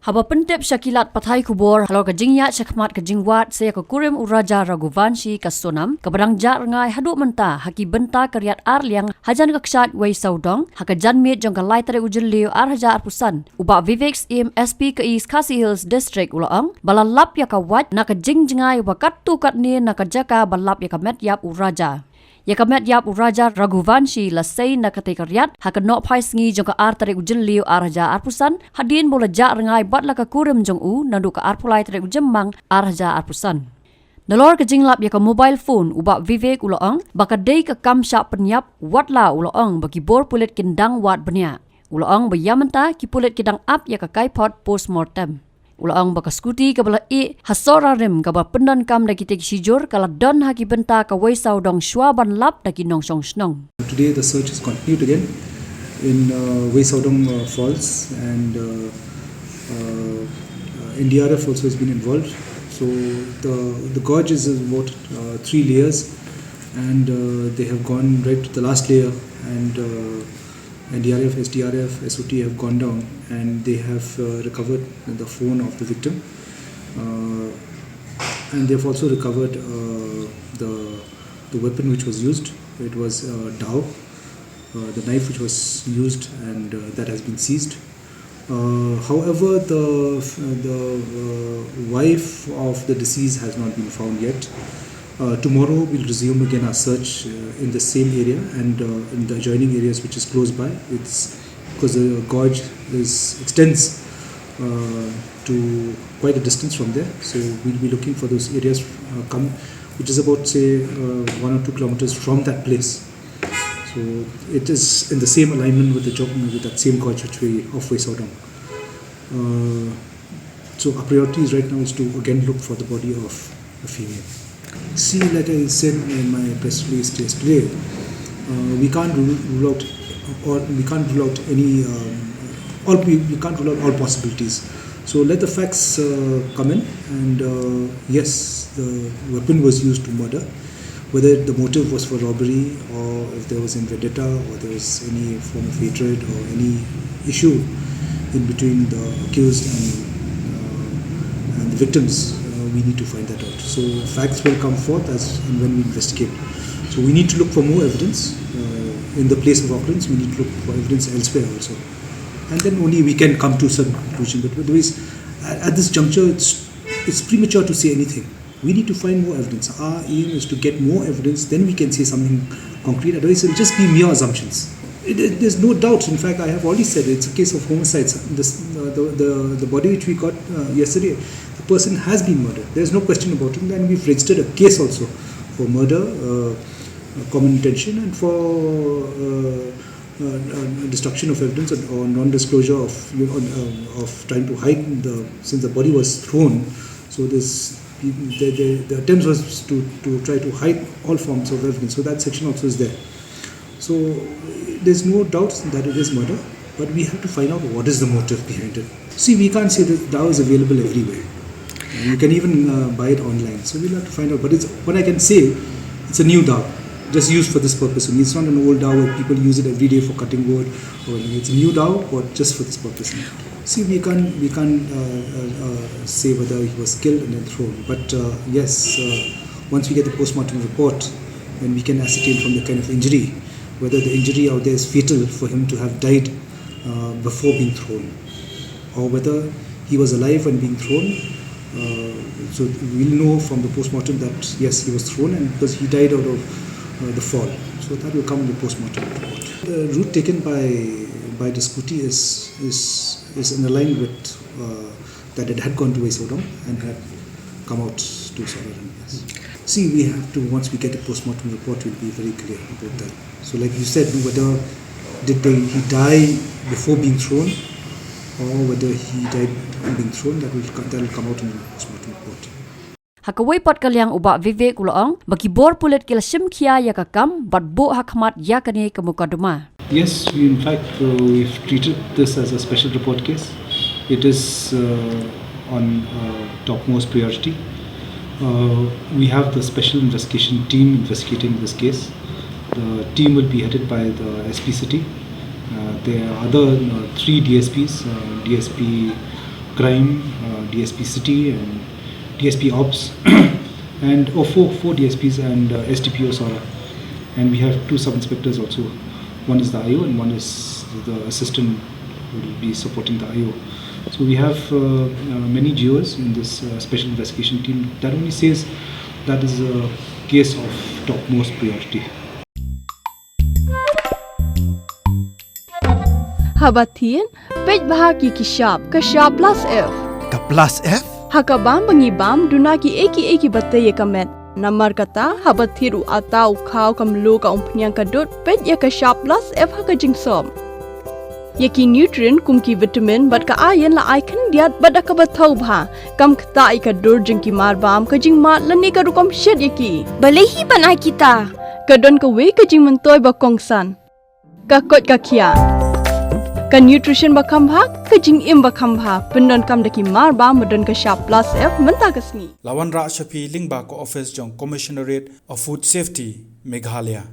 Haba Pynthikna Shakilat Pathai Kubor Halo Kajingya Shakmat Kajingwat Saya Kurim Uraja Raghuvanshi Kasonam Kabarang Jat Rangai Haduk Menta Haki Benta Karyat Arliang Hajan Kakshat Wei Saudong Hakajan Mit Jongkalai Tare Ujun Liu Arhaja Arpusan Ubak Viveks SP ke East Khasi Hills District Ulaang Balalap Yakawat Nakajingjingai Wakatu Katni Nakajaka Balap Yakamet Uraja Yakamet Uraja Raghuvanshi Lasei Nakatekaryat Hakanok Pai Sngi Jongka Ar Tare Ujun Liu Arhaja Arpusan Hadin Bola Jak Rangai Bat Laka Kurim Jong U Nandu Ka Arpulai Tare Ujemang Arhaja Arpusan Nalor Kajinglap Yaka mobile phone Ubak Vivek Ulaang Bakadei Ka Kam Shah Pynïap Watla Ulaang Bagi Bor Pulit Kindang Wat Benya Ulaang Bayamanta Ki Pulit Kindang Ap Yaka Kaipot Postmortem Ulaang baka skuti kabala hasora rim kaba pendan kam daki tek sijur kala don haki benta ka weisau dong shwa ban lap daki nong song snong. Today the search is continued again in Wesaudong Falls and NDRF also has been involved. So the gorge is about 3 layers and they have gone right to the last layer and NDRF, SDRF, SOT have gone down and they have recovered the phone of the victim and they have also recovered the weapon which was used. It was dao, the knife which was used and that has been seized. However, the wife of the deceased has not been found yet. Tomorrow we'll resume again our search in the same area and in the adjoining areas which is close by. It's because the gorge extends to quite a distance from there, so we'll be looking for those areas which is about say 1 or 2 kilometers from that place. So it is in the same alignment with that same gorge which we of Wesaudong. So our priority right now is to again look for the body of a female. See, like I said in my press release yesterday, we can't rule out all possibilities. So let the facts come in, and yes, the weapon was used to murder. Whether the motive was for robbery or if there was any vendetta or there was any form of hatred or any issue in between the accused and the victims. We need to find that out. So facts will come forth as and when we investigate. So we need to look for more evidence in the place of occurrence. We need to look for evidence elsewhere also, and then only we can come to some conclusion. But otherwise, at this juncture, it's premature to say anything. We need to find more evidence. Our aim is to get more evidence. Then we can say something concrete. Otherwise, it will just be mere assumptions. There's no doubt. In fact, I have already said it's a case of homicide. The body which we got yesterday, the person has been murdered. There's no question about it. And we've registered a case also for murder, common intention, and for destruction of evidence or non-disclosure of trying to hide since the body was thrown. So the attempt was to try to hide all forms of evidence. So that section also is there. So there's no doubt that it is murder, but we have to find out what is the motive behind it. See, we can't say that dao is available everywhere. You can even buy it online. So we'll have to find out. But what I can say, it's a new dao, just used for this purpose. It's not an old dao where people use it every day for cutting wood. Or it's a new dao, but just for this purpose. See, we can't say whether he was killed and then thrown. But yes, once we get the postmortem report, then we can ascertain from the kind of injury whether the injury out there is fatal for him to have died before being thrown, or whether he was alive when being thrown. So we'll know from the postmortem that yes, he was thrown, and because he died out of the fall. So that will come in the postmortem report. The route taken by the scooty is in line with that it had gone to Wesaudong and had come out to Sauraran. Yes. See, we have to, once we get a postmortem report, we'll be very clear about that. So like you said, whether he die before being thrown or whether he died being thrown, that will come out in the postmortem report. Hakaway pot kalyang ubak Vivek Ulaang bagi bor Pulit kila simkia ya kakam bat bo hakmat ya kani kemukaduma. Yes, in fact we've treated this as a special report case. It is on topmost priority. We have the special investigation team investigating this case. The team will be headed by the SP City. There are other 3 DSPs, DSP crime, DSP City, and DSP Ops, and four DSPs and SDPO Sora. And we have 2 sub-inspectors also. One is the IO and one is the assistant who will be supporting the IO. So we have many GOs in this special investigation team. That only says that is a case of topmost priority. Habatin, pej bahagi kishab plus F. Ka plus F? Hakabam bangibam dunaki eki batay kamet. Namar kata habathiru atau kau kamlu ka umpnyang kadut pej ya kishab plus F hakajing som. Yaki nutrient kumki vitamin bat ka ayan la icon diat bat akabatau bha kam kata ikadur jengki marbam kajing mat lani ka rukom shed yaki. Balehi banai kita. Kadon ka we kajing mentoy bakongsan. Ka kot ka kia. Ka nutrition bakam bha kajing im bakam bha pendon kam daki marba medon ka sharp plus F menta kasni. Lawan Ra Shafi Lingba ko office jong Commissionerate of Food Safety Meghalaya.